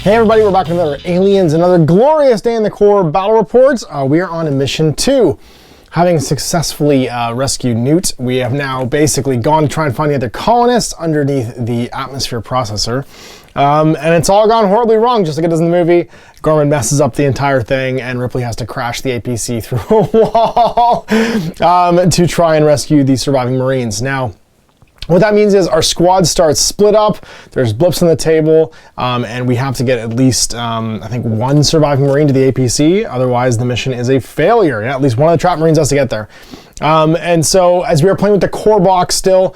Hey everybody, we're back with another Aliens, another glorious day in the Corps battle reports. We are on a mission 2. Having successfully rescued Newt, we have now basically gone to try and find the other colonists underneath the atmosphere processor. And it's all gone horribly wrong, just like it does in the movie. Gorman messes up the entire thing, and Ripley has to crash the APC through a wall to try and rescue the surviving Marines. Now, what that means is our squad starts split up, there's blips on the table, and we have to get at least, I think, one surviving Marine to the APC, otherwise the mission is a failure. Yeah, at least one of the trapped Marines has to get there. And so as we are playing with the core box still,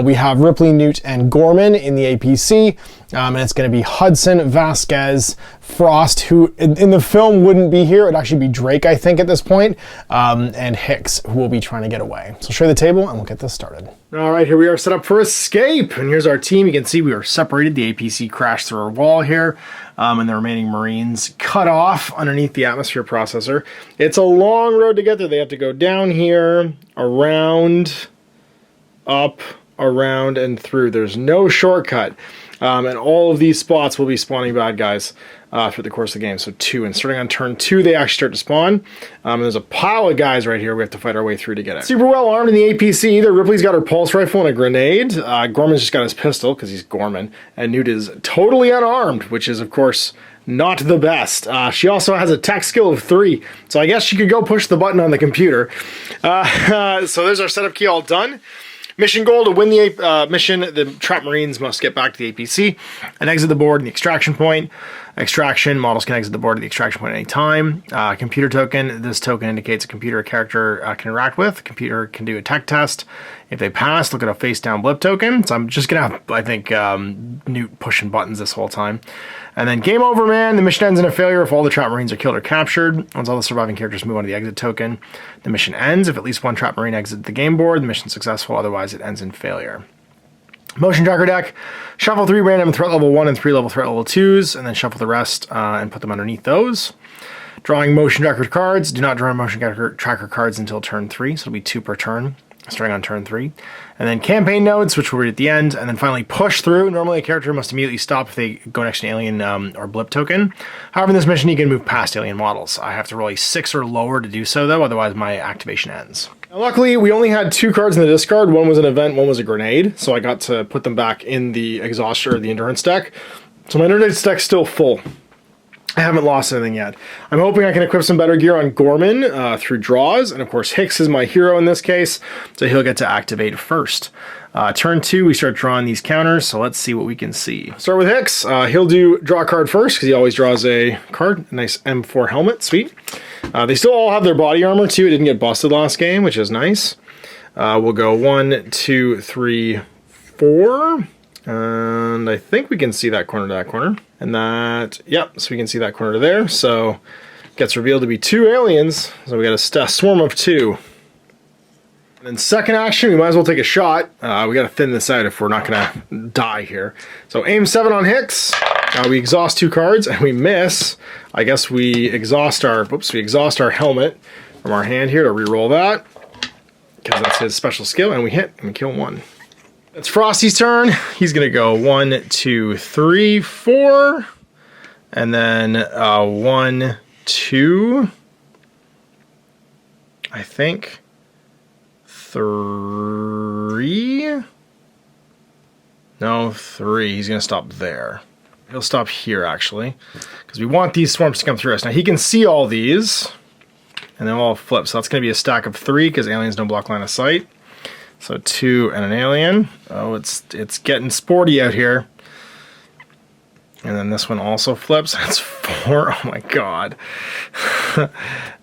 we have Ripley, Newt, and Gorman in the APC, and it's going to be Hudson, Vasquez, Frost, who in the film wouldn't be here. It would actually be Drake, I think, at this point, and Hicks, who will be trying to get away. So I'll show you the table, and we'll get this started. All right, here we are set up for escape, and here's our team. You can see we are separated. The APC crashed through our wall here, and the remaining Marines cut off underneath the atmosphere processor. It's a long road to get there. They have to go down here, around, up, around, and through. There's no shortcut. And all of these spots will be spawning bad guys through the course of the game. So 2, and starting on turn 2, they actually start to spawn. And there's a pile of guys right here we have to fight our way through to get it. Super well armed in the APC either. Ripley's got her pulse rifle and a grenade. Gorman's just got his pistol, because he's Gorman. And Newt is totally unarmed, which is, of course, not the best. She also has a tech skill of 3, so I guess she could go push the button on the computer. So there's our setup key all done. Mission goal: to win the mission, the trapped Marines must get back to the APC and exit the board in the extraction point. Extraction, models can exit the board at the extraction point at any time. Computer token: this token indicates a computer a character can interact with. The computer can do a tech test. If they pass, look at a face down blip token. So I'm just gonna have, I think, Newt pushing buttons this whole time. And then game over, man. The mission ends in a failure if all the trapped Marines are killed or captured. Once all the surviving characters move on to the exit token, the mission ends. If at least one trapped Marine exits the game board, the mission is successful. Otherwise, it ends in failure. Motion tracker deck: shuffle 3 random threat level 1 and 3 level threat level 2s, and then shuffle the rest and put them underneath those. Drawing motion tracker cards: do not draw motion tracker cards until turn 3, so it'll be 2 per turn, starting on turn 3. And then campaign notes, which we'll read at the end, and then finally push through. Normally a character must immediately stop if they go next to an alien or blip token. However, in this mission you can move past alien models. I have to roll a 6 or lower to do so, though, otherwise my activation ends. Now, luckily, we only had 2 cards in the discard. One was an event, one was a grenade, so I got to put them back in the exhaustor or the endurance deck. So my endurance deck's still full. I haven't lost anything yet. I'm hoping I can equip some better gear on Gorman through draws, and of course Hicks is my hero in this case, so he'll get to activate first. Turn 2, we start drawing these counters, so let's see what we can see. Start with Hicks. He'll do draw a card first, because he always draws a card. A nice M4 helmet, sweet. They still all have their body armor too. It didn't get busted last game, which is nice. We'll go 1, 2, 3, 4. And I think we can see that corner to that corner. And that, yep, so we can see that corner to there. So gets revealed to be 2 aliens. So we got a swarm of 2. And then second action, we might as well take a shot. We got to thin this out if we're not going to die here. So aim 7 on Hicks. We exhaust 2 cards and we miss. I guess we exhaust our, we exhaust our helmet from our hand here to reroll that, because that's his special skill, and we hit and we kill 1. It's Frosty's turn. He's going to go 1, 2, 3, 4. And then 1, 2. I think 3. No, 3. He's going to stop there. He'll stop here, actually, because we want these swarms to come through us. Now, he can see all these, and then we'll all flip. So that's going to be a stack of 3, because aliens don't block line of sight. So 2 and an alien. Oh, it's getting sporty out here. And then this one also flips. That's 4. Oh my god.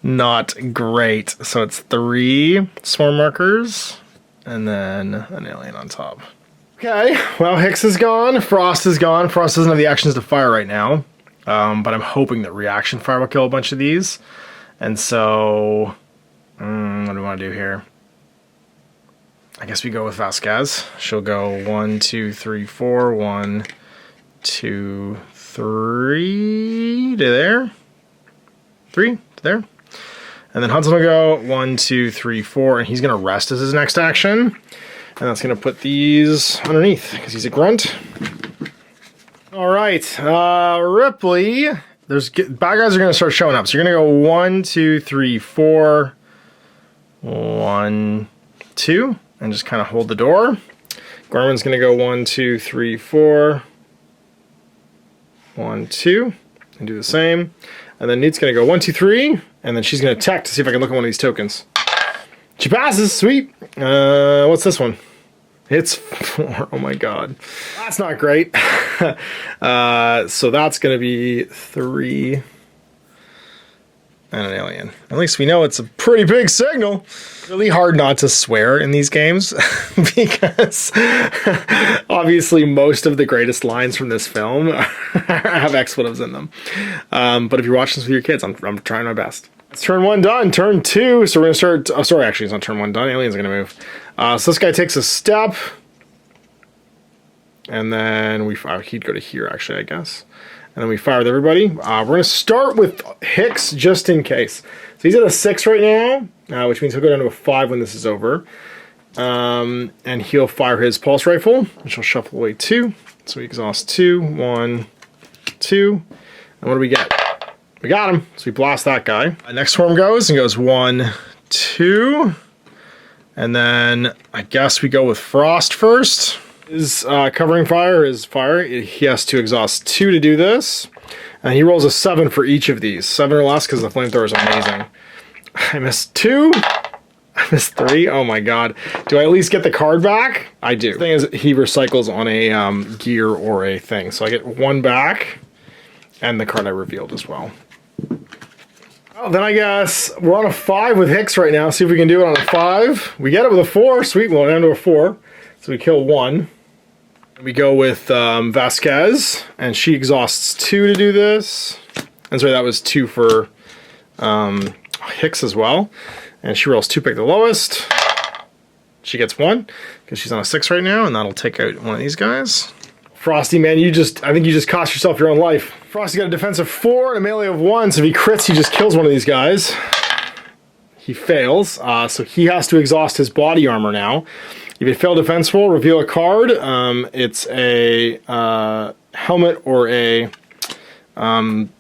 Not great. So it's 3 swarm markers, and then an alien on top. Okay, well, Hicks is gone. Frost is gone. Frost doesn't have the actions to fire right now. But I'm hoping that reaction fire will kill a bunch of these. And so, what do we want to do here? I guess we go with Vasquez. She'll go 1, 2, 3, 4. 1, 2, 3 to there. 3 to there. And then Hudson will go 1, 2, 3, 4, and he's going to rest as his next action. And that's going to put these underneath, because he's a grunt. All right, Ripley. Bad guys are going to start showing up. So you're going to go 1, 2, 3, 4. 1, 2, and just kind of hold the door. Gorman's going to go 1, 2, 3, 4. 1, 2, and do the same. And then Neat's going to go 1, 2, 3, and then she's going to check to see if I can look at one of these tokens. She passes, sweet. What's this one? It's 4. Oh my god. That's not great. So that's going to be 3 and an alien. At least we know it's a pretty big signal. Really hard not to swear in these games because obviously most of the greatest lines from this film have expletives in them. But if you're watching this with your kids, I'm trying my best. It's turn 1 done. Turn 2. So we're going to start. Oh, sorry, actually, it's not turn 1 done. Aliens are going to move. So this guy takes a step. And then he'd go to here, actually, I guess. And then we fire with everybody. We're going to start with Hicks, just in case. So he's at a 6 right now, which means he'll go down to a 5 when this is over. And he'll fire his pulse rifle, which will shuffle away 2. So he exhausts 2, 1, 2. And what do we get? We got him. So we blast that guy. Next swarm goes and goes 1, 2. And then I guess we go with Frost first. His covering fire is fire. He has to exhaust 2 to do this. And he rolls a 7 for each of these. 7 or less because the flamethrower is amazing. I missed 2. I missed 3. Oh my god. Do I at least get the card back? I do. The thing is, he recycles on a gear or a thing. So I get 1 back. And the card I revealed as well. Well, then I guess we're on a 5 with Hicks right now. See if we can do it on a 5. We get it with a 4. Sweet. We'll down to a 4. So we kill 1. We go with Vasquez, and she exhausts 2 to do this. And sorry, that was 2 for Hicks as well. And she rolls 2, pick the lowest. She gets 1, because she's on a 6 right now, and that'll take out one of these guys. Frosty, man, I think you just cost yourself your own life. Frosty got a defense of 4 and a melee of 1, so if he crits, he just kills one of these guys. He fails, so he has to exhaust his body armor now. If you fail defense roll, reveal a card. It's a helmet or a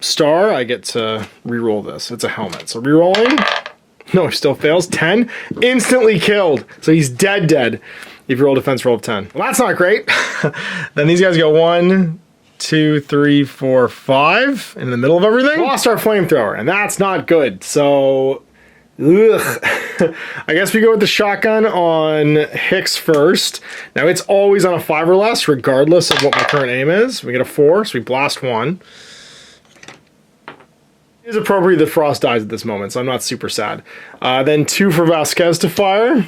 star. I get to reroll this. It's a helmet. So rerolling. No, he still fails. 10. Instantly killed. So he's dead if you roll a defense roll of 10. Well, that's not great. Then these guys go 1, 2, 3, 4, 5 in the middle of everything. Lost our flamethrower, and that's not good. So... ugh. I guess we go with the shotgun on Hicks first. Now it's always on a 5 or less, regardless of what my current aim is. We get a 4, so we blast 1. It is appropriate that Frost dies at this moment, so I'm not super sad. Then 2 for Vasquez to fire.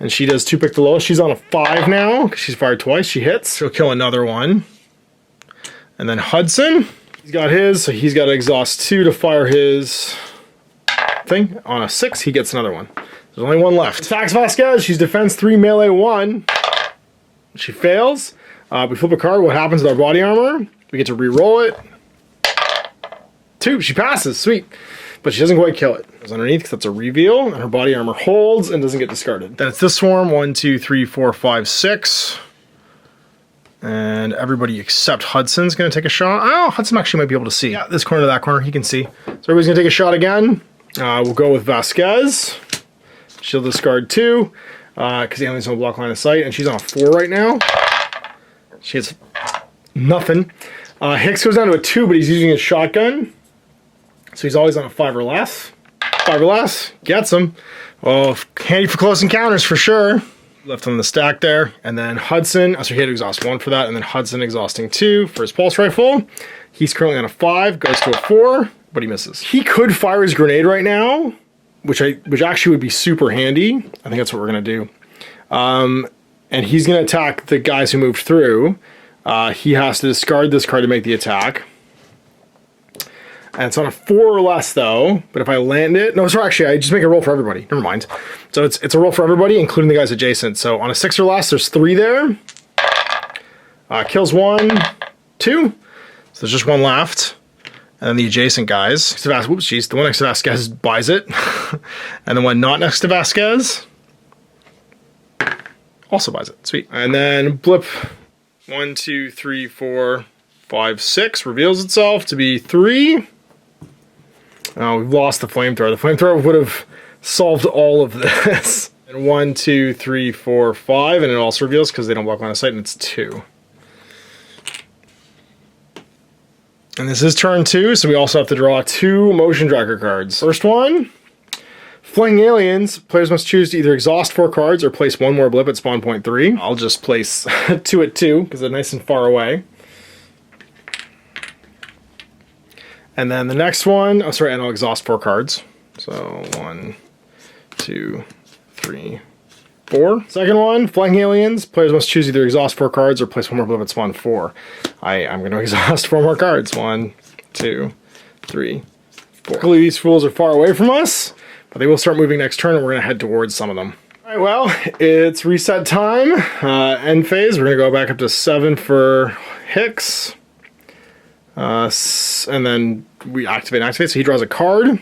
And she does 2, pick the lowest. She's on a 5 now, because she's fired twice. She hits. She'll kill another one. And then Hudson, he's got his, so he's got to exhaust 2 to fire his... thing. On a 6, he gets another one. There's only 1 left. Attacks Vasquez. She's defense 3, melee 1. She fails. We flip a card. What happens with our body armor? We get to re-roll it. 2. She passes. Sweet. But she doesn't quite kill it. It's underneath because that's a reveal. And her body armor holds and doesn't get discarded. Then it's this swarm. 1, 2, 3, 4, 5, 6. And everybody except Hudson's going to take a shot. Oh, Hudson actually might be able to see. Yeah, this corner to that corner. He can see. So everybody's going to take a shot again. We'll go with Vasquez. She'll discard 2 because the alien's no block line of sight, and she's on a 4 right now. She has nothing. Hicks goes down to a 2, but he's using his shotgun, so he's always on a 5 or less. 5 or less gets him. Oh, handy for close encounters for sure. Left on the stack there, and then Hudson. So he had to exhaust 1 for that, and then Hudson exhausting 2 for his pulse rifle. He's currently on a 5, goes to a 4. But he misses. He could fire his grenade right now, which actually would be super handy. I think that's what we're gonna do. And he's gonna attack the guys who moved through. He has to discard this card to make the attack. And it's on a 4 or less though. But if I land it, no, sorry, actually I just make a roll for everybody. Never mind. So it's a roll for everybody, including the guys adjacent. So on a 6 or less, there's 3 there. Kills 1, 2. So there's just 1 left. And then the adjacent guys. Whoops, geez, the one next to Vasquez buys it. And the one not next to Vasquez also buys it. Sweet. And then blip 1, 2, 3, 4, 5, 6 reveals itself to be 3. Oh, we've lost the flamethrower. The flamethrower would have solved all of this. And 1, 2, 3, 4, 5, and it also reveals because they don't block line of sight, and it's 2. And this is turn 2, so we also have to draw 2 motion tracker cards. First one, Flying Aliens. Players must choose to either exhaust 4 cards or place 1 more blip at spawn point 3. I'll just place 2 at 2 because they're nice and far away. And then the next one, oh sorry, and I'll exhaust 4 cards. So 1, 2, 3, 4. Second one, Flying Aliens. Players must choose either exhaust 4 cards or place 1 more blip at spawn 4. I'm going to exhaust 4 more cards. 1, 2, 3, 4. Luckily these fools are far away from us, but they will start moving next turn and we're going to head towards some of them. Alright, well, it's reset time. End phase. We're going to go back up to 7 for Hicks. And then we activate, so he draws a card.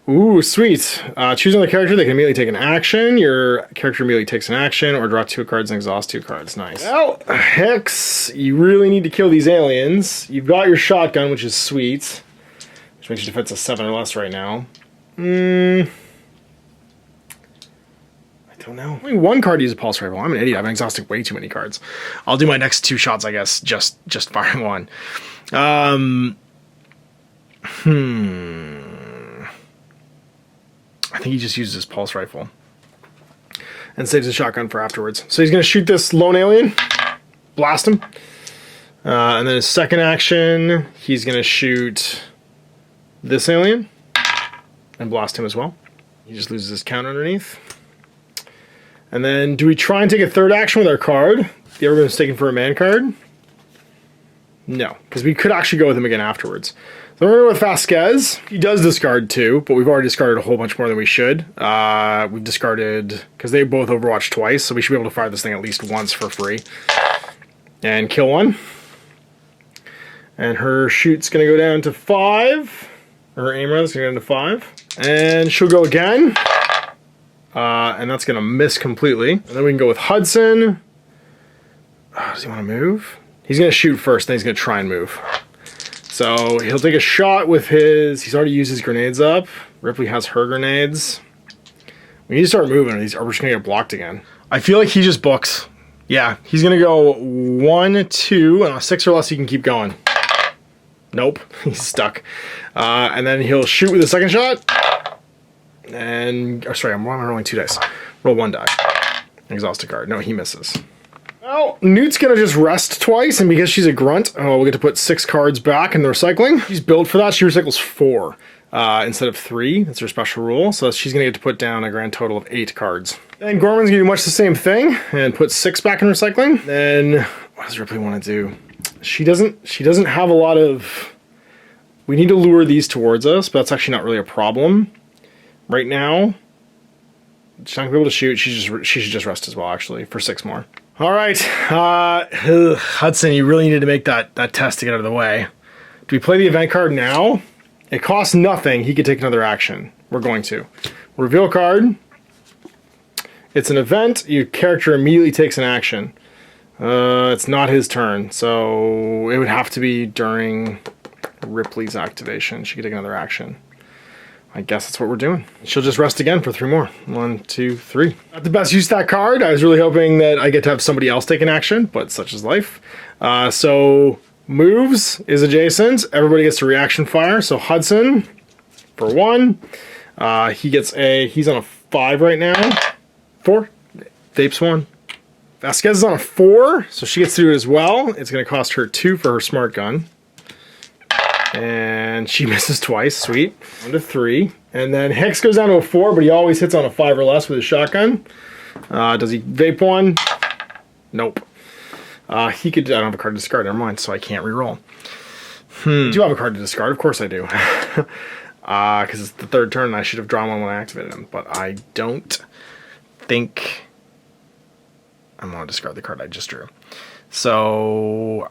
Ooh, sweet. Choose another character, they can immediately take an action. Your character immediately takes an action, or draw 2 cards and exhaust 2 cards. Nice. Well, Hicks, you really need to kill these aliens. You've got your shotgun, which is sweet. Which makes your defense a 7 or less right now. I don't know. Only 1 card to use a pulse rifle. I'm an idiot. I've been exhausting way too many cards. I'll do my next 2 shots, I guess, just firing 1. I think he just uses his pulse rifle and saves his shotgun for afterwards. So he's going to shoot this lone alien, blast him, and then his second action, he's going to shoot this alien and blast him as well. He just loses his count underneath. And then, do we try and take a third action with our card? The ever been mistaken for a man card? No, because we could actually go with him again afterwards. So we're going to go with Vasquez. He does discard 2, but we've already discarded a whole bunch more than we should. We've discarded, because they both overwatch twice, so we should be able to fire this thing at least once for free. And kill 1. And her shoot's going to go down to 5. Or her aim rather is going to go down to 5. And she'll go again. And that's going to miss completely. And then we can go with Hudson. Does he want to move? He's going to shoot first, then he's going to try and move. So he'll take a shot with his... He's already used his grenades up. Ripley has her grenades. We need to start moving, or we're just going to get blocked again. I feel like he just books. Yeah, he's going to go 1, 2, and on a 6 or less he can keep going. Nope, he's stuck. And then he'll shoot with the second shot. And... Oh, sorry, I'm rolling 2 dice. Roll 1 die. Exhaust a card. No, he misses. Well, Newt's gonna just rest twice, and because she's a grunt, we'll get to put 6 cards back in the recycling. She's built for that. She recycles 4 instead of 3. That's her special rule. So she's gonna get to put down a grand total of 8 cards. And Gorman's gonna do much the same thing and put 6 back in recycling. Then what does Ripley want to do? She doesn't have a lot of... We need to lure these towards us, but that's actually not really a problem right now. She's not gonna be able to shoot. She should just rest as well, actually, for 6 more. All right, Hudson, you really needed to make that test to get out of the way. Do we play the event card now? It costs nothing. He could take another action. We're going to. Reveal card. It's an event. Your character immediately takes an action. It's not his turn, so it would have to be during Ripley's activation. She could take another action. I guess that's what we're doing. She'll just rest again for 3 more. 1, 2, 3. Not the best use of that card. I was really hoping that I get to have somebody else take an action, but such is life. So moves is adjacent. Everybody gets to reaction fire. So Hudson for 1. He's on a 5 right now. 4. Vapes 1. Vasquez is on a 4, so she gets to do it as well. It's going to cost her 2 for her smart gun. And she misses twice, sweet. 1 to 3. And then Hicks goes down to a 4, but he always hits on a 5 or less with his shotgun. Does he vape 1? Nope. I don't have a card to discard, never mind, so I can't reroll. I do have a card to discard, of course I do. Because it's the 3rd turn and I should have drawn 1 when I activated him. But I don't think I'm going to discard the card I just drew. So,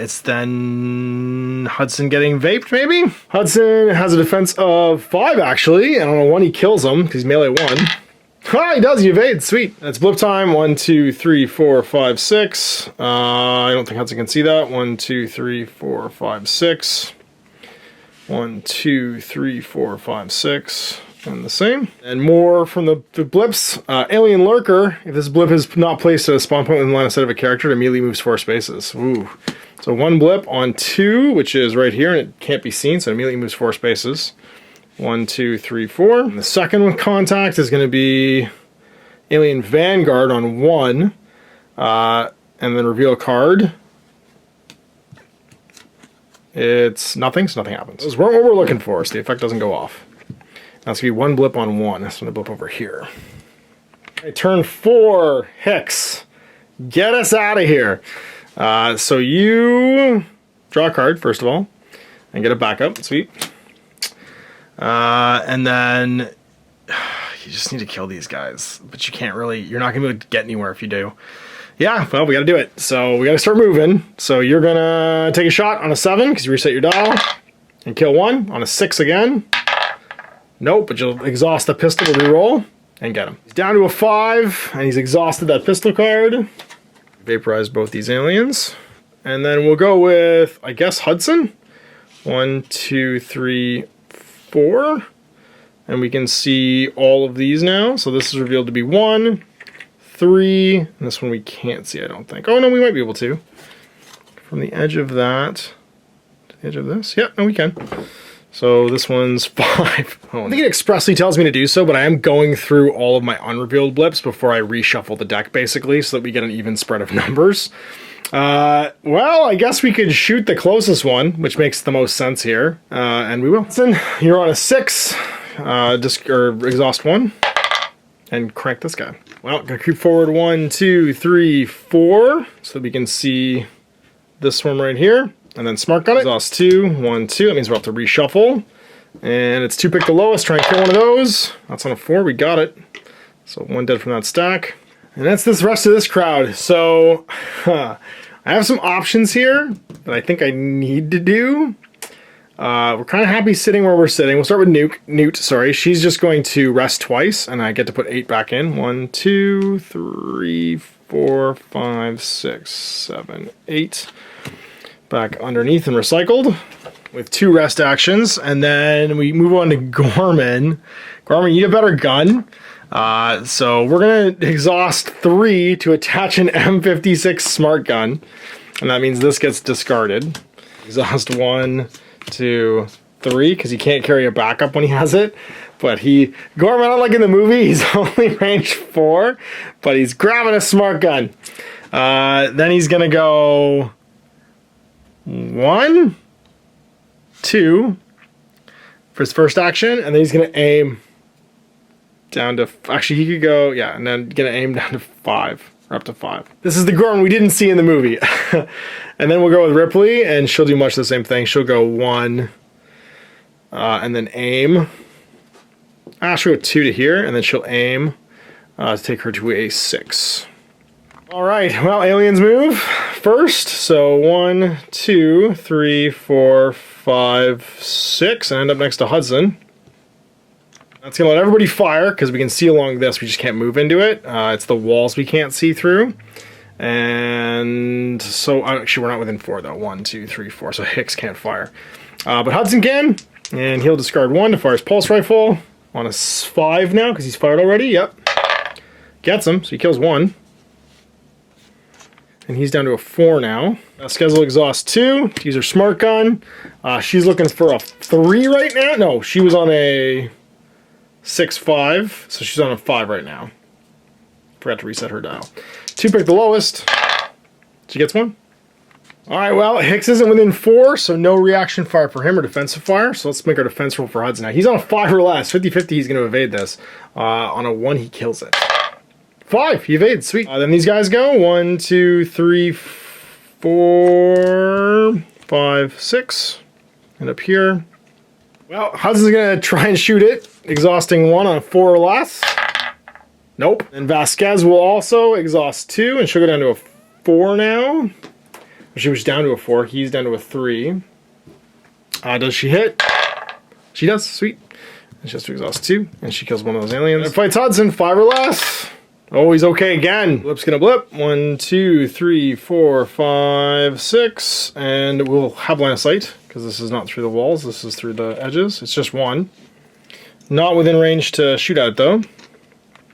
it's then Hudson getting vaped, maybe? Hudson has a defense of 5, actually, and on a 1 he kills him, because he's melee 1. Ah, he does. He evades. Sweet. That's blip time. 1, 2, 3, 4, 5, 6. I don't think Hudson can see that. 1, 2, 3, 4, 5, 6. 1, 2, 3, 4, 5, 6. And the same. And more from the blips. Alien Lurker. If this blip is not placed at a spawn point within line of sight of a character, it immediately moves 4 spaces. Ooh. So 1 blip on 2, which is right here, and it can't be seen, so it immediately moves 4 spaces. 1, 2, 3, 4. And the second with contact is going to be Alien Vanguard on 1. And then reveal a card. It's nothing, so nothing happens. Those weren't what we're looking for, so the effect doesn't go off. That's going to be 1 blip on 1. That's going to blip over here. Okay, turn 4, Hicks. Get us out of here. So you draw a card, first of all, and get a backup. Sweet. And then you just need to kill these guys. But you can't really, you're not going to be able to get anywhere if you do. Yeah, well, we got to do it. So we got to start moving. So you're going to take a shot on a 7, because you reset your dial, and kill 1. On a 6 again. Nope, but you'll exhaust the pistol to reroll and get him. He's down to a 5, and he's exhausted that pistol card. Vaporize both these aliens. And then we'll go with, I guess, Hudson. 1, 2, 3, 4. And we can see all of these now. So this is revealed to be 1, 3, and this one we can't see, I don't think. Oh, no, we might be able to. From the edge of that to the edge of this. Yeah, no, we can. So this one's 5. Oh, I think it expressly tells me to do so, but I am going through all of my unrevealed blips before I reshuffle the deck, basically, so that we get an even spread of numbers. Well, I guess we could shoot the closest one, which makes the most sense here, and we will. Listen, you're on a 6, exhaust 1, and crank this guy. Well, gonna creep forward 1, 2, 3, 4, so that we can see this one right here. And then smart gun it. Exhaust 2, 1, 2. That means we'll have to reshuffle. And it's 2 pick the lowest. Try and kill one of those. That's on a 4. We got it. So 1 dead from that stack. And that's this rest of this crowd. So I have some options here that I think I need to do. We're kind of happy sitting where we're sitting. We'll start with Newt. Sorry, she's just going to rest twice, and I get to put 8 back in. 1, 2, 3, 4, 5, 6, 7, 8. Back underneath and recycled with 2 rest actions, and then we move on to Gorman. Gorman, you need a better gun. So we're gonna exhaust 3 to attach an M56 smart gun, and that means this gets discarded. Exhaust 1, 2, 3, because he can't carry a backup when he has it. But Gorman, unlike in the movie, he's only range 4, but he's grabbing a smart gun. Then he's gonna go 1, 2 for his first action, and then he's going to aim down to, actually he could go, yeah, and then going to aim down to 5, or up to 5. This is the Gorman we didn't see in the movie. And then we'll go with Ripley, and she'll do much the same thing. She'll go 1, and then aim. She'll go 2 to here, and then she'll aim to take her to a 6. Alright, well, aliens move first. So 1, 2, 3, 4, 5, 6, and end up next to Hudson. That's going to let everybody fire, because we can see along this, we just can't move into it. It's the walls we can't see through. And so, actually, we're not within 4, though. 1, 2, 3, 4, so Hicks can't fire. But Hudson can, and he'll discard 1 to fire his pulse rifle on a 5 now, because he's fired already. Yep. Gets him, so he kills 1. And he's down to a 4 now. Vasquez will exhaust 2 to use her smart gun. She's looking for a 3 right now. No, she was on a 6-5, so she's on a 5 right now. Forgot to reset her dial. 2 pick the lowest. She gets 1. Alright, well, Hicks isn't within 4, so no reaction fire for him or defensive fire. So let's make our defense roll for Hudson now. He's on a 5 or less. 50-50, he's going to evade this. On a 1, he kills it. 5, he evades, sweet. Then these guys go 1, 2, 3, 4, 5, 6. And up here. Well, Hudson's gonna try and shoot it, exhausting 1 on a 4 or less. Nope. And Vasquez will also exhaust 2, and she'll go down to a 4 now. She was down to a 4, he's down to a 3. Does she hit? She does, sweet. and she has to exhaust 2, and she kills one of those aliens. And fights Hudson, 5 or less. Oh, he's okay again. Blip's gonna blip. 1, 2, 3, 4, 5, 6, and we'll have line of sight, because this is not through the walls, this is through the edges. It's just 1. Not within range to shoot at, though.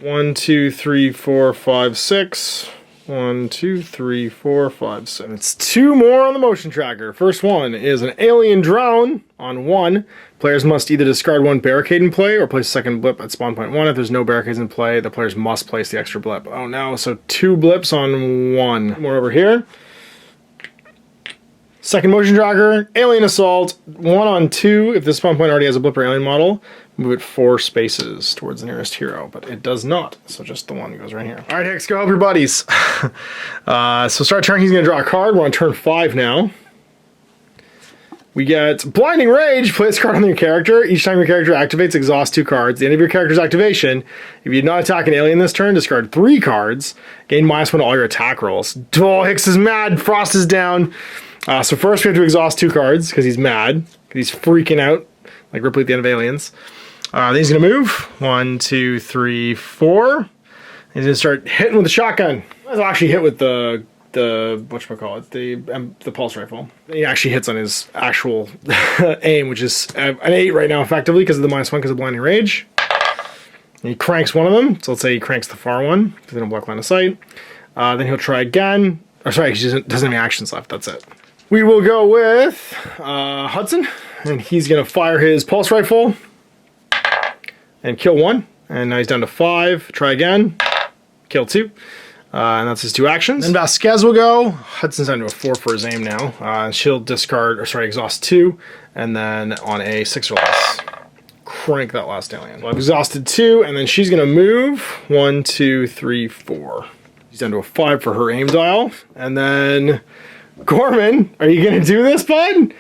1, 2, 3, 4, 5, 6. 1, 2, 3, 4, 5, 6. It's 2 more on the motion tracker. First one is an alien drone on 1. Players must either discard 1 barricade in play or place a second blip at spawn point 1. If there's no barricades in play, the players must place the extra blip. Oh no, so 2 blips on 1. More over here. Second motion tracker, alien assault, 1 on 2. If the spawn point already has a blip or alien model, move it 4 spaces towards the nearest hero, but it does not, so just the one goes right here. All right, Hicks, go help your buddies. So start turn, he's gonna draw a card. We're on turn 5 now. We get Blinding Rage, place a card on your character. Each time your character activates, exhaust 2 cards. At the end of your character's activation, if you did not attack an alien this turn, discard 3 cards. Gain -1 to all your attack rolls. Oh, Hicks is mad, Frost is down. So first we have to exhaust 2 cards, because he's mad. He's freaking out, like Ripley at the end of Aliens. Then he's going to move. 1, 2, 3, 4. He's going to start hitting with the shotgun. He'll actually hit with the whatchamacallit, the pulse rifle. He actually hits on his actual aim, which is an 8 right now, effectively, because of the -1 because of Blinding Rage. And he cranks one of them. So let's say he cranks the far one, because they don't block line of sight. Then he'll try again. Or sorry, he doesn't have any actions left. That's it. We will go with Hudson, and he's going to fire his pulse rifle and kill 1. And now he's down to 5. Try again. Kill 2. And that's his 2 actions. Then Vasquez will go. Hudson's down to a 4 for his aim now. She'll discard, or sorry, exhaust 2. And then on a 6 or less, crank that last alien. Well, I've exhausted 2, and then she's going to move. 1, 2, 3, 4. He's down to a 5 for her aim dial. And then Gorman, are you going to do this, bud?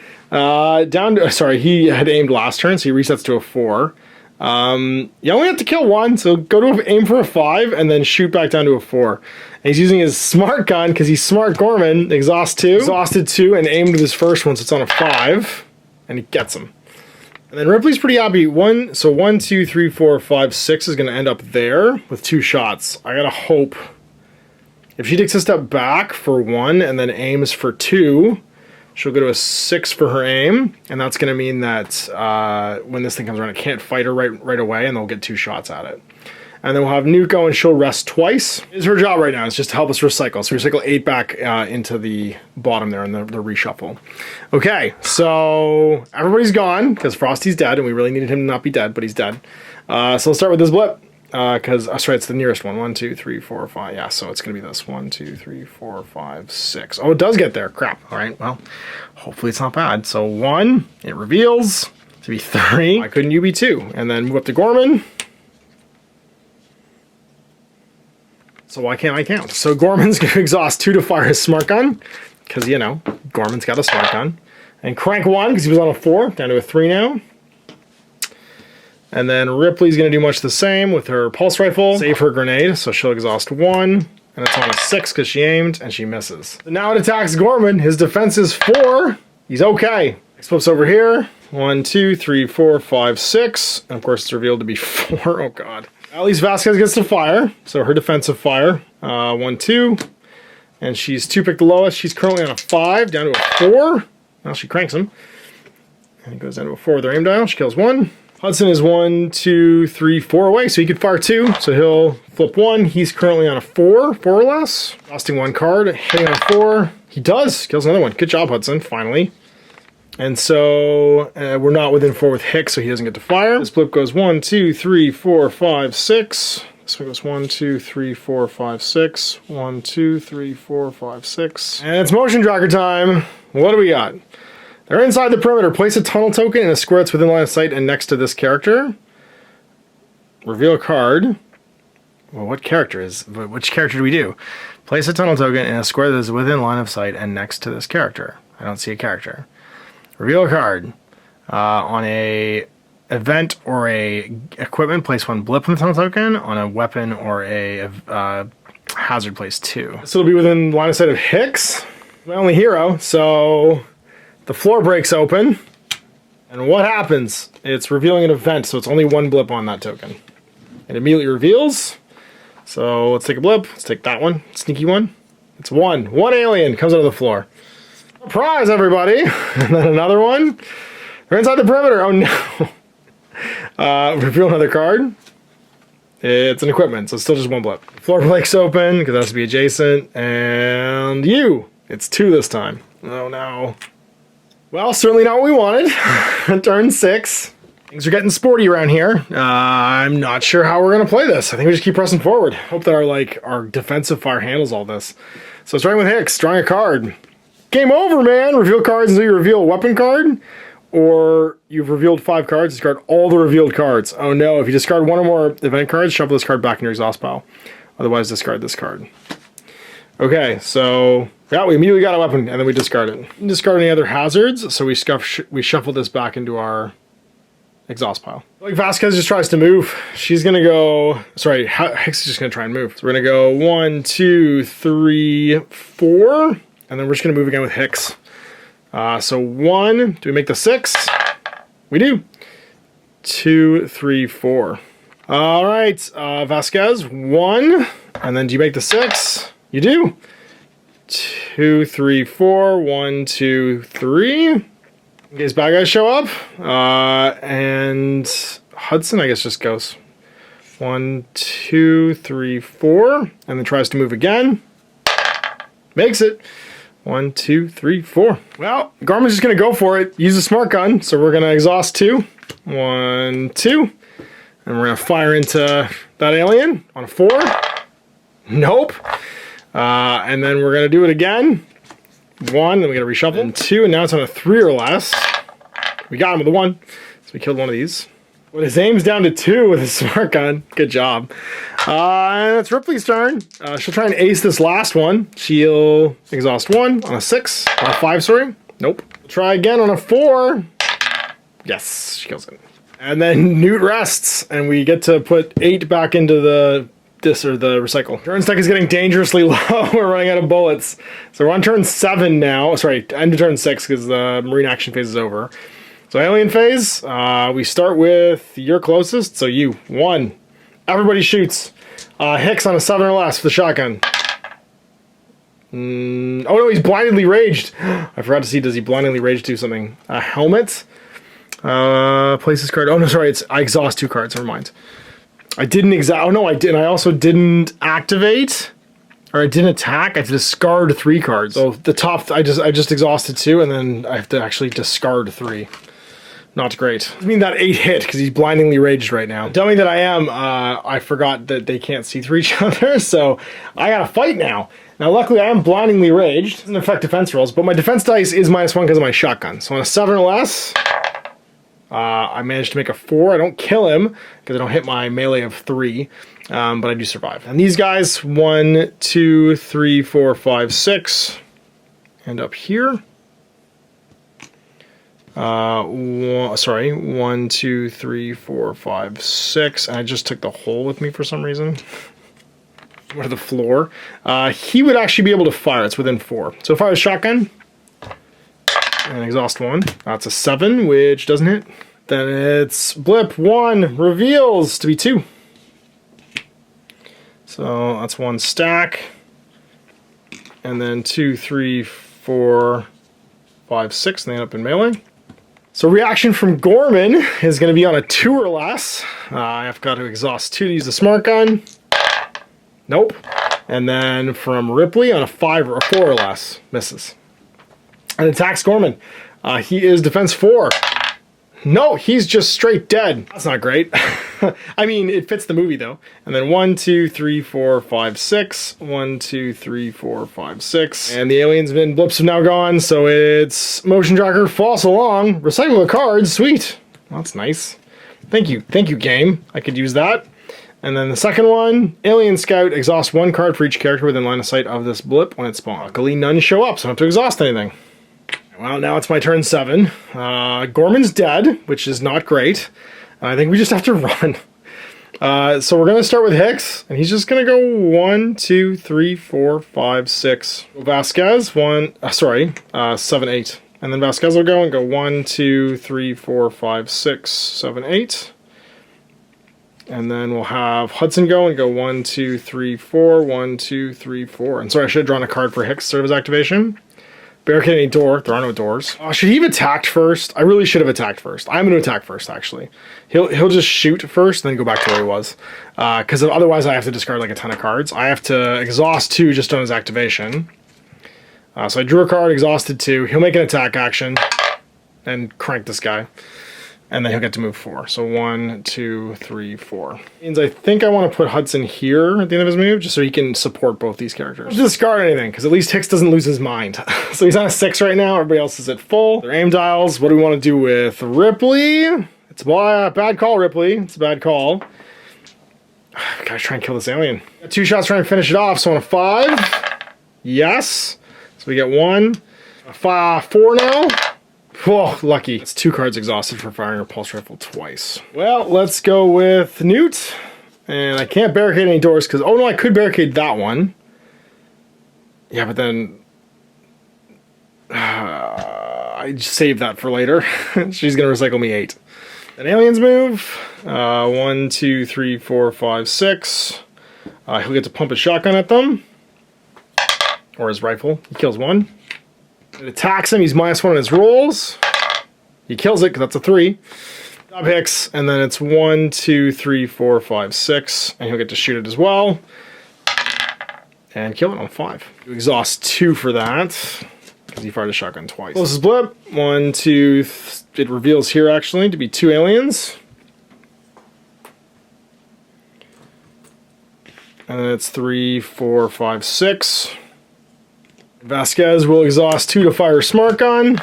Down to, sorry, he had aimed last turn, so he resets to a 4. You only have to kill 1, so go to aim for a 5 and then shoot back down to a 4. And he's using his smart gun because he's smart Gorman. Exhaust 2, exhausted 2, and aimed with his first one, so it's on a 5, and he gets him. And then Ripley's pretty happy. 1, 2, 3, 4, 5, 6 is going to end up there with 2 shots. I gotta hope. If she takes a step back for 1 and then aims for 2, she'll go to a 6 for her aim, and that's going to mean that when this thing comes around, it can't fight her right away, and they'll get 2 shots at it. And then we'll have Nuke go, and she'll rest twice. It's her job right now. It's just to help us recycle. So recycle 8 back into the bottom there in the reshuffle. Okay, so everybody's gone because Frosty's dead, and we really needed him to not be dead, but he's dead. So let's start with this blip. Because, sorry, it's the nearest one. 1, 2, 3, 4, 5. Yeah, so it's going to be this. 1, 2, 3, 4, 5, 6. Oh, it does get there. Crap. All right, well, hopefully it's not bad. So 1, it reveals to be 3. Why couldn't you be 2? And then move up to Gorman. So why can't I count? So Gorman's going to exhaust 2 to fire his smart gun. Because, you know, Gorman's got a smart gun. And crank 1 because he was on a 4. Down to a 3 now. And then Ripley's going to do much the same with her pulse rifle. Save her grenade, so she'll exhaust 1. And it's on a 6 because she aimed, and she misses. So now it attacks Gorman. His defense is 4. He's okay. Flips over here. 1, 2, 3, 4, 5, 6. And of course it's revealed to be 4. Oh god. At least Vasquez gets to fire. So her defensive fire. 1, 2. And she's 2 picked the lowest. She's currently on a 5, down to a 4. Now she cranks him. And he goes down to a 4 with her aim dial. She kills 1. Hudson is 1, 2, 3, 4 away, so he could fire 2. So he'll flip 1. He's currently on a 4 or less. Costing 1 card, hitting on a 4. He does, kills another one. Good job, Hudson, finally. And so we're not within 4 with Hicks, so he doesn't get to fire. This blip goes 1, 2, 3, 4, 5, 6. This one goes 1, 2, 3, 4, 5, 6. 1, 2, 3, 4, 5, 6. And it's motion tracker time. What do we got? They're inside the perimeter. Place a tunnel token in a square that's within line of sight and next to this character. Reveal a card. Well, which character do we do? Place a tunnel token in a square that is within line of sight and next to this character. I don't see a character. Reveal a card. On a event or a equipment, place 1 blip on the tunnel token. On a weapon or a hazard, place 2. So it'll be within line of sight of Hicks, my only hero, so the floor breaks open. And what happens? It's revealing an event, so it's only one blip on that token. It immediately reveals. So let's take a blip. Let's take that one. Sneaky one. It's one. One alien comes out of the floor. Surprise, everybody! And then another one. They're inside the perimeter. Oh no. Reveal another card. It's an equipment, so it's still just one blip. Floor breaks open, because it has to be adjacent. And you. It's two this time. Oh no. Well, certainly not what we wanted. Turn 6. Things are getting sporty around here. I'm not sure how we're going to play this. I think we just keep pressing forward. Hope that our defensive fire handles all this. So starting with Hicks, drawing a card. Game over, man! Reveal cards until you reveal a weapon card. Or you've revealed 5 cards, discard all the revealed cards. Oh no, if you discard one or more event cards, shuffle this card back in your exhaust pile. Otherwise, discard this card. Okay, so yeah, we immediately got a weapon, and then we discard it. We discard any other hazards, so we shuffle this back into our exhaust pile. Like Vasquez just tries to move. She's gonna go. Sorry, Hicks is just gonna try and move. So we're gonna go 1, 2, 3, 4, and then we're just gonna move again with Hicks. So 1. Do we make the 6? We do. 2, 3, 4. All right, Vasquez 1, and then do you make the 6? You do. 2, 3, 4. 1, 2, 3. In case bad guys show up. And Hudson, I guess, just goes 1, 2, 3, 4. And then tries to move again. Makes it. 1, 2, 3, 4. Well, Garmin's just going to go for it. Use a smart gun. So we're going to exhaust 2. 1, 2. And we're going to fire into that alien on a 4. Nope. And then we're going to do it again. 1, then we got to reshuffle. And 2, and now it's on a 3 or less. We got him with a 1. So we killed one of these. With his aim's down to 2 with his smart gun. Good job. And it's Ripley's turn. She'll try and ace this last one. She'll exhaust 1 on a 6. On a 5, sorry. Nope. Try again on a 4. Yes, she kills it. And then Newt rests, and we get to put 8 back into the recycle. Turn stack is getting dangerously low. We're running out of bullets. So we're on turn 7 now. Sorry, end of turn 6 because the Marine action phase is over. So alien phase, we start with your closest. So you, 1. Everybody shoots. Hicks on a 7 or less with the shotgun. Oh no, he's blindly raged. I forgot to see, does he blindly rage do something? A helmet. Place this card. Oh no, sorry, I exhaust 2 cards, never mind. I didn't oh no, I didn't. I also didn't activate, or I didn't attack. I have to discard 3 cards. So the top, I just exhausted 2, and then I have to actually discard 3. Not great. I mean that 8 hit because he's blindingly raged right now. Dummy that I am, I forgot that they can't see through each other, so I gotta fight now. Now luckily I am blindingly raged. Doesn't affect defense rolls, but my defense dice is -1 because of my shotgun. So on a 7 or less, I managed to make a 4. I don't kill him because I don't hit my melee of 3, but I do survive. And these guys, 1, 2, 3, 4, 5, 6, end up here. 1, 2, 3, 4, 5, 6. And I just took the hole with me for some reason. Or the floor. He would actually be able to fire. It's within 4. So fire a shotgun. And exhaust 1. That's a 7, which doesn't hit. Then it's blip 1. Reveals to be 2. So that's 1 stack. And then 2, 3, 4, 5, 6. And they end up in melee. So reaction from Gorman is going to be on a 2 or less. I've got to exhaust 2 to use the smart gun. Nope. And then from Ripley on a 5 or a 4 or less. Misses. And attacks Gorman. He is defense 4. No, he's just straight dead. That's not great. I mean, it fits the movie though. And then 1, 2, 3, 4, 5, 6. 1, 2, 3, 4, 5, 6. And the aliens and blips have now gone, so it's motion tracker, false along, recycle the cards, sweet. Well, that's nice. Thank you, game. I could use that. And then the second one, Alien Scout, exhaust 1 card for each character within line of sight of this blip when it spawns. Luckily, none show up, so I don't have to exhaust anything. Well, now it's my turn 7. Gorman's dead, which is not great. I think we just have to run. So we're going to start with Hicks, and he's just going to go 1, 2, 3, 4, 5, 6. Vasquez, 7, 8. And then Vasquez will go and go 1, 2, 3, 4, 5, 6, 7, 8. And then we'll have Hudson go and go 1, 2, 3, 4, 1, 2, 3, 4. And sorry, I should have drawn a card for Hicks sort of his activation. Barricade any door. There are no doors. Should he have attacked first? I really should have attacked first. I'm going to attack first, actually. He'll just shoot first, then go back to where he was. Because otherwise I have to discard like a ton of cards. I have to exhaust 2 just on his activation. So I drew a card, exhausted 2. He'll make an attack action and crank this guy. And then he'll get to move 4. So 1, 2, 3, 4. Means I think I want to put Hudson here at the end of his move, just so he can support both these characters. Don't discard anything, because at least Hicks doesn't lose his mind. So he's on a 6 right now, everybody else is at full. Their aim dials, what do we want to do with Ripley? It's a bad call, Ripley. It's a bad call. Gotta try and kill this alien. Got 2 shots trying to finish it off, so on a 5. Yes. So we get 1. A 4 now. Whoa, lucky. It's 2 cards exhausted for firing a pulse rifle twice. Well, let's go with Newt. And I can't barricade any doors because, oh no, I could barricade that one. Yeah, but then I just saved that for later. She's gonna recycle me 8. Then aliens move. 1, 2, 3, 4, 5, 6. He'll get to pump his shotgun at them. Or his rifle. He kills 1. It attacks him, he's -1 on his rolls. He kills it because that's a 3. Job Hicks, and then it's 1, 2, 3, 4, 5, 6. And he'll get to shoot it as well. And kill it on 5. You exhaust 2 for that. Because he fired a shotgun twice. Closest blip. 1, 2, it reveals here actually to be 2 aliens. And then it's 3, 4, 5, 6. Vasquez will exhaust 2 to fire a smart gun.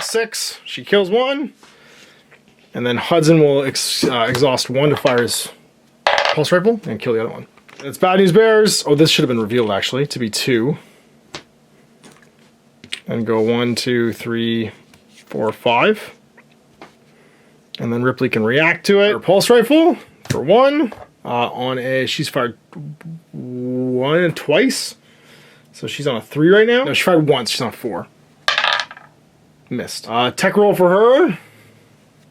6, she kills 1. And then Hudson will exhaust 1 to fire his pulse rifle and kill the other one. And it's Bad News Bears. Oh, this should have been revealed actually to be 2. And go 1, 2, 3, 4, 5. And then Ripley can react to it. Her pulse rifle for 1. She's fired 1 twice. So she's on a 3 right now. No, she fired once. She's on a 4. Missed. Tech roll for her.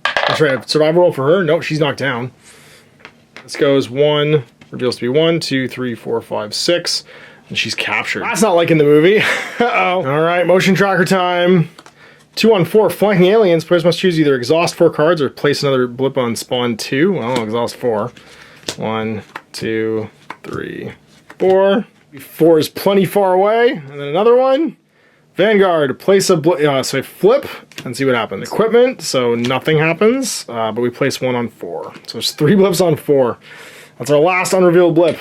That's right. Survival roll for her. Nope, she's knocked down. This goes 1. Reveals to be 1, 2, 3, 4, 5, 6. And she's captured. That's not like in the movie. Uh-oh. All right, motion tracker time. 2 on 4. Flanking aliens. Players must choose either exhaust 4 cards or place another blip on spawn 2. Well, exhaust 4. 1, 2, 3, 4. 4 is plenty far away, and then another one. Vanguard, place a so I flip and see what happens. Equipment, so nothing happens, but we place 1 on 4. So there's 3 blips on 4. That's our last unrevealed blip.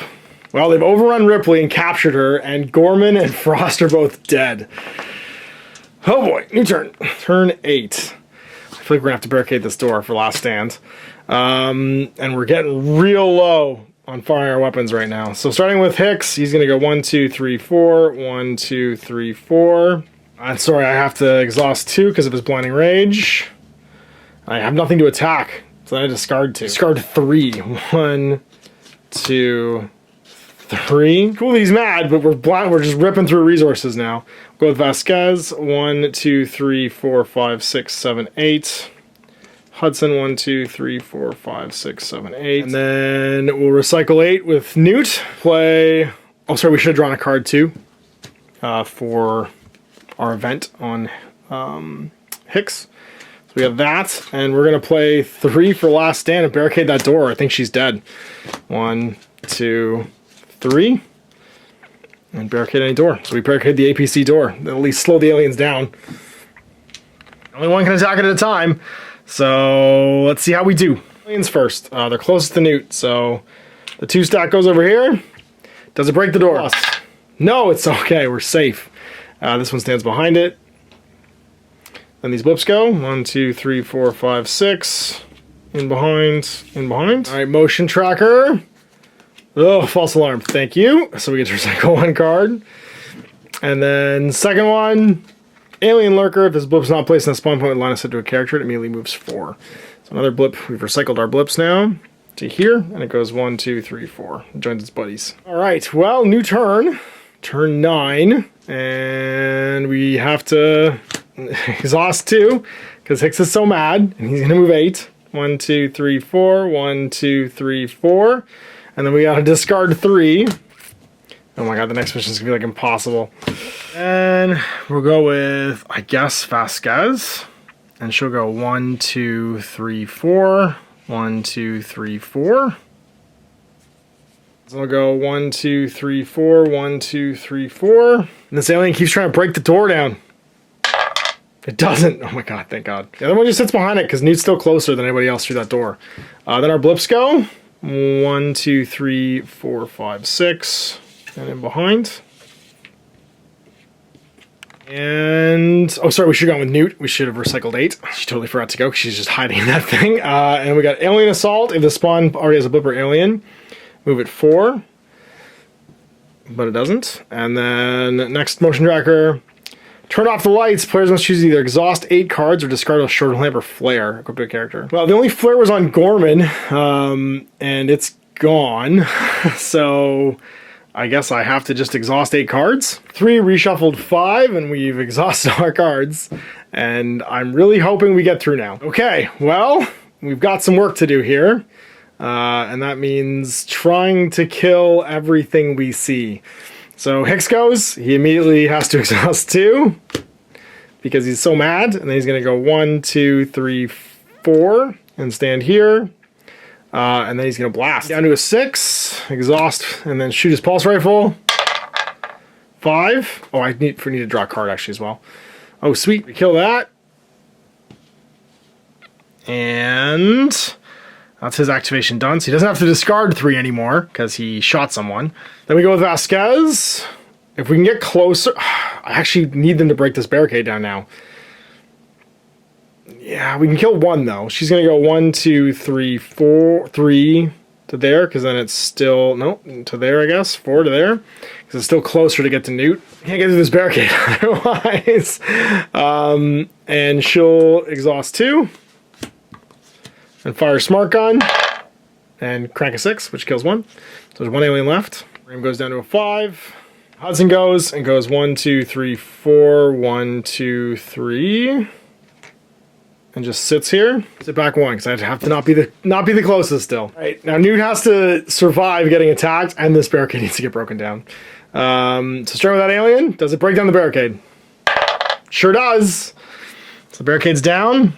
Well, they've overrun Ripley and captured her, and Gorman and Frost are both dead. Oh boy, new turn. Turn 8. I feel like we're gonna have to barricade this door for last stand. And we're getting real low on firing our weapons right now. So starting with Hicks, he's gonna go 1, 2, 3, 4, 1, 2, 3, 4. I'm sorry, I have to exhaust 2 because of his blinding rage. I have nothing to attack, so I discard 2. Discard 3. 1, 2, 3. Cool, he's mad, but we're just ripping through resources now. Go with Vasquez. 1, 2, 3, 4, 5, 6, 7, 8. Hudson, 1, 2, 3, 4, 5, 6, 7, 8. And then we'll recycle 8 with Newt. Play. Oh, sorry, we should have drawn a card too for our event on Hicks. So we have that, and we're gonna play 3 for last stand and barricade that door. I think she's dead. 1, 2, 3. And barricade any door. So we barricade the APC door. At least slow the aliens down. Only one can attack it at a time. So let's see how we do. Aliens first. They're closest to Newt, so the 2 stack goes over here. Does it break the door? No, it's okay. We're safe. This one stands behind it. Then these blips go. 1, 2, 3, 4, 5, 6. In behind. In behind. All right, motion tracker. Oh, false alarm. Thank you. So we get to recycle 1 card. And then second one. Alien Lurker, if this blip's not placed in a spawn point with line of sight to a character, it immediately moves 4. So another blip, we've recycled our blips now to here, and it goes 1, 2, 3, 4. It joins its buddies. Alright, well, new turn. Turn 9. And we have to exhaust 2, because Hicks is so mad, and he's gonna move 8. 1, 2, 3, 4. 1, 2, 3, 4. And then we gotta discard 3. Oh my god, the next mission's gonna be like impossible. And we'll go with, I guess, Vasquez. And she'll go 1, 2, 3, 4. 1, 2, 3, 4. So we'll go 1, 2, 3, 4. 1, 2, 3, 4. And this alien keeps trying to break the door down. It doesn't. Oh my god, thank god. The other one just sits behind it because Newt's still closer than anybody else through that door. Then our blips go. 1, 2, 3, 4, 5, 6. And in behind. And, oh sorry, we should have gone with Newt. We should have recycled 8. She totally forgot to go because she's just hiding in that thing. And we got Alien Assault. If the spawn already has a blipper alien, move it 4. But it doesn't. And then next motion tracker. Turn off the lights. Players must choose either exhaust 8 cards or discard a short lamp or flare equipped to a character. Well, the only flare was on Gorman, and it's gone. So I guess I have to just exhaust 8 cards. 3 reshuffled 5, and we've exhausted our cards. And I'm really hoping we get through now. Okay, well, we've got some work to do here. And that means trying to kill everything we see. So Hicks goes, he immediately has to exhaust 2 because he's so mad, and then he's going to go 1, 2, 3, 4 and stand here, and then he's going to blast. Down to a 6, exhaust, and then shoot his pulse rifle. 5. Oh, I need to draw a card actually as well. Oh, sweet, we kill that. And that's his activation done, so he doesn't have to discard 3 anymore, because he shot someone. Then we go with Vasquez. If we can get closer... I actually need them to break this barricade down now. Yeah, we can kill 1, though. She's going to go 1, 2, 3, 4... 3 to there, because then it's still... No, to there, I guess. 4 to there. Because it's still closer to get to Newt. Can't get through this barricade otherwise. And she'll exhaust 2. And fire a smart gun, and crank a 6, which kills 1. So there's 1 alien left. Ram goes down to a 5. Hudson goes, and goes 1, 2, 3, 4, 1, 2, 3. And just sits here. Sit back 1, because I have to not be the closest still. All right, now Newt has to survive getting attacked, and this barricade needs to get broken down. So start with that alien. Does it break down the barricade? Sure does. So the barricade's down.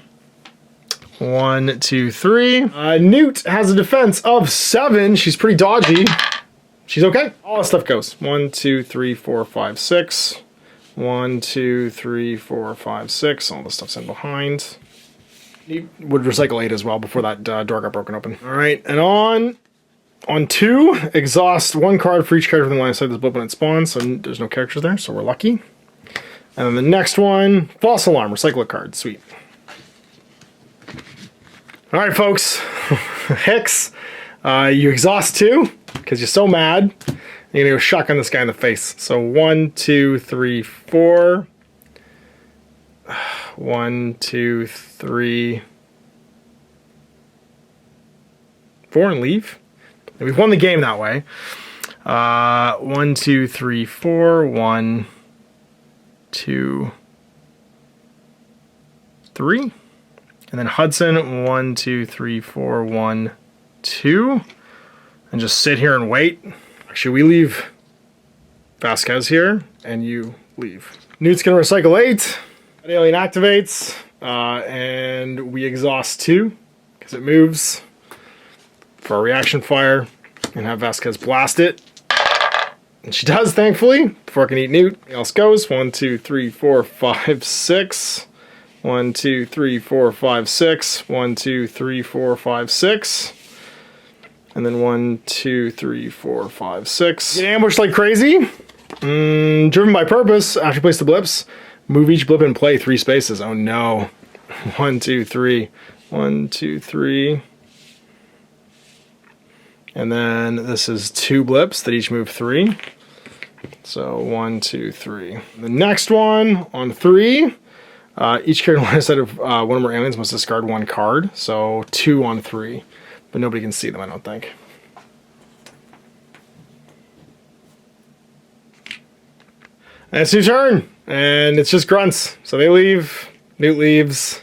1, 2, 3. Newt has a defense of 7. She's pretty dodgy. She's okay. All that stuff goes. 1, 2, 3, 4, 5, 6. 1, 2, 3, 4, 5, 6. All the stuff's in behind. Newt would recycle 8 as well before that door got broken open. All right, and on 2, exhaust 1 card for each character within the line of sight this blip when it spawns. So there's no characters there, so we're lucky. And then the next one, false alarm. Recycle a card. Sweet. All right, folks. Hicks, you exhaust 2 because you're so mad. You're gonna go shotgun this guy in the face. So 1, 2, 3, 4. 1, 2, 3, 4, and leave. And we've won the game that way. 1, 2, 3, 4. 1, 2, 3. And then Hudson, 1, 2, 3, 4, 1, 2. And just sit here and wait. Actually, we leave Vasquez here, and you leave. Newt's gonna recycle 8. That alien activates, and we exhaust 2, because it moves for a reaction fire, and have Vasquez blast it. And she does, thankfully, before I can eat Newt. Everything else goes. 1, 2, 3, 4, 5, 6. 1, 2, 3, 4, 5, 6. 1, 2, 3, 4, 5, 6. And then 1, 2, 3, 4, 5, 6. Get ambushed like crazy. Driven by purpose. After you place the blips, move each blip and play 3 spaces. Oh no. 1, 2, 3. 1, 2, 3. And then this is 2 blips that each move 3. So 1, 2, 3. The next one on 3. Each character instead of one or more aliens must discard 1 card. So 2 on 3. But nobody can see them, I don't think. And it's your turn. And it's just grunts. So they leave, Newt leaves,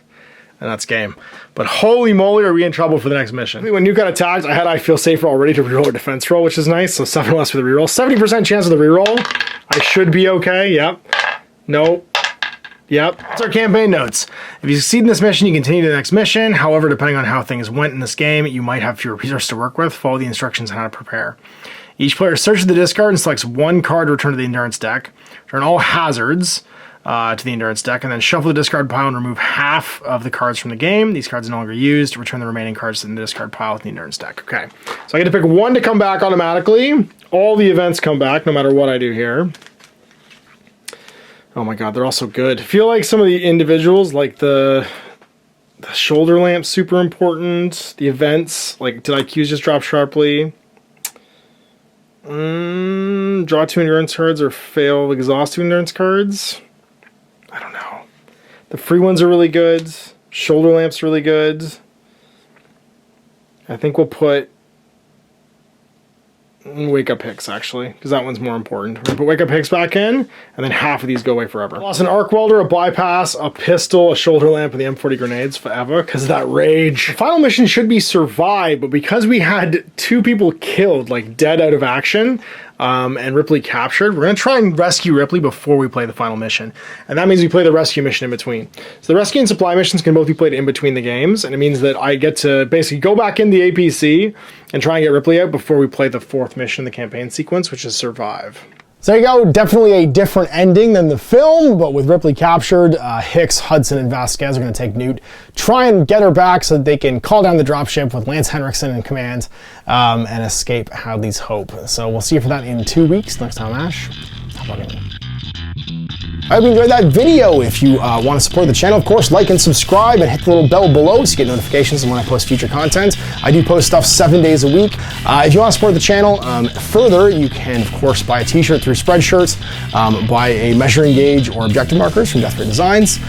and that's game. But holy moly, are we in trouble for the next mission. When Newt got attacked, I feel safer already to reroll a defense roll, which is nice. So 7 less for the reroll. 70% chance of the reroll. I should be okay. Yep. Nope. Yep. That's our campaign notes. If you succeed in this mission, you continue to the next mission. However, depending on how things went in this game, you might have fewer resources to work with. Follow the instructions on how to prepare. Each player searches the discard and selects 1 card to return to the endurance deck. Return all hazards to the endurance deck, and then shuffle the discard pile and remove half of the cards from the game. These cards are no longer used. Return the remaining cards to the discard pile with the endurance deck. Okay, so I get to pick 1 to come back automatically. All the events come back no matter what I do here. Oh my god, they're all so good. I feel like some of the individuals, like the shoulder lamp, super important. The events, like did IQs just drop sharply? Draw 2 endurance cards or fail exhaust 2 endurance cards. I don't know. The free ones are really good. Shoulder lamp's really good. I think we'll put wake up Hicks, actually, because that one's more important. We're gonna put wake up Hicks back in, and then half of these go away forever. Lost an arc welder, a bypass, a pistol, a shoulder lamp, and the M40 grenades forever because of that rage. The final mission should be survive, but because we had 2 people killed, like dead out of action, and Ripley captured, we're gonna try and rescue Ripley before we play the final mission. And that means we play the rescue mission in between. So the rescue and supply missions can both be played in between the games, and it means that I get to basically go back in the APC and try and get Ripley out before we play the 4th mission in the campaign sequence, which is survive. So there you go, definitely a different ending than the film, but with Ripley captured, Hicks, Hudson, and Vasquez are going to take Newt, try and get her back so that they can call down the dropship with Lance Henriksen in command, and escape Hadley's Hope. So we'll see you for that in 2 weeks. Next time, Ash. How about it? I hope you enjoyed that video. If you want to support the channel, of course, like and subscribe and hit the little bell below to get notifications when I post future content. I do post stuff 7 days a week. If you want to support the channel further, you can, of course, buy a t-shirt through Spreadshirts, buy a measuring gauge or objective markers from Death Ray Designs,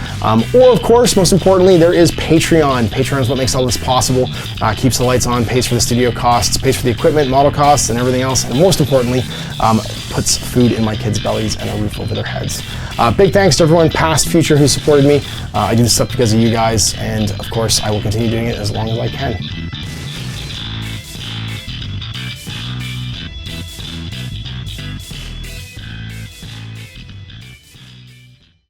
or, of course, most importantly, there is Patreon. Patreon is what makes all this possible, keeps the lights on, pays for the studio costs, pays for the equipment, model costs, and everything else, and most importantly, puts food in my kids' bellies and a roof over their heads. Big thanks to everyone, past, future, who supported me. I do this stuff because of you guys, and of course, I will continue doing it as long as I can.